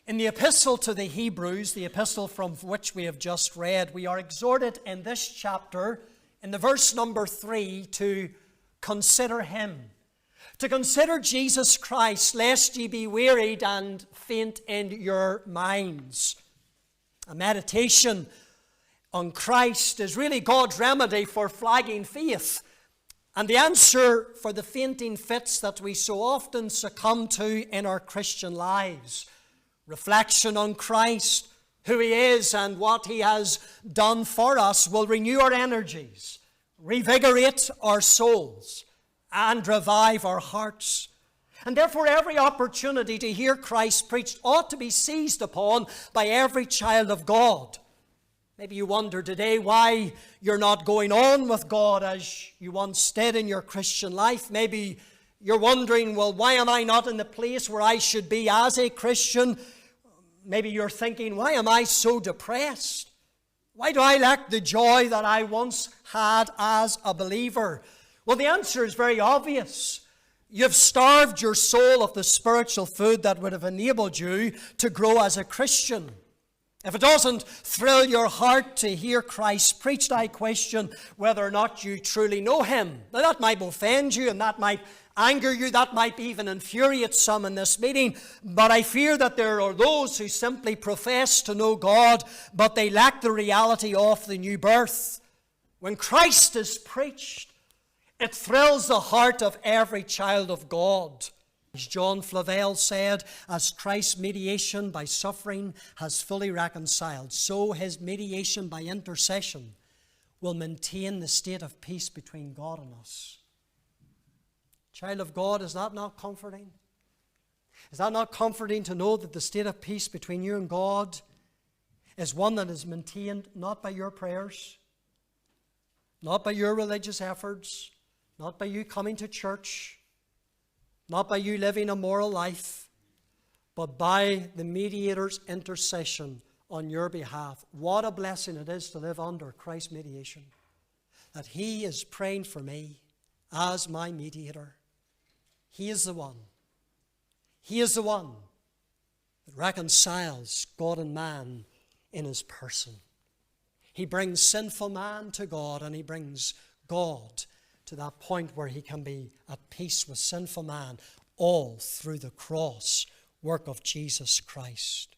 In the epistle to the Hebrews, the epistle from which we have just read, we are exhorted in this chapter, in the verse number 3, to consider Him. To consider Jesus Christ, lest ye be wearied and faint in your minds. A meditation on Christ is really God's remedy for flagging faith, and the answer for the fainting fits that we so often succumb to in our Christian lives. Reflection on Christ, who He is and what He has done for us, will renew our energies, revigorate our souls, and revive our hearts. And therefore every opportunity to hear Christ preached ought to be seized upon by every child of God. Maybe you wonder today why you're not going on with God as you once did in your Christian life. Maybe you're wondering, well, why am I not in the place where I should be as a Christian? Maybe you're thinking, why am I so depressed? Why do I lack the joy that I once had as a believer? Well, the answer is very obvious. You've starved your soul of the spiritual food that would have enabled you to grow as a Christian. If it doesn't thrill your heart to hear Christ preached, I question whether or not you truly know Him. Now, that might offend you and that might anger you, that might even infuriate some in this meeting, but I fear that there are those who simply profess to know God, but they lack the reality of the new birth. When Christ is preached, it thrills the heart of every child of God. As John Flavel said, as Christ's mediation by suffering has fully reconciled, so His mediation by intercession will maintain the state of peace between God and us. Child of God, is that not comforting? Is that not comforting to know that the state of peace between you and God is one that is maintained not by your prayers, not by your religious efforts, not by you coming to church, not by you living a moral life, but by the mediator's intercession on your behalf? What a blessing it is to live under Christ's mediation, that He is praying for me as my mediator. He is the one. He is the one that reconciles God and man in His person. He brings sinful man to God, and He brings God to that point where He can be at peace with sinful man, all through the cross work of Jesus Christ.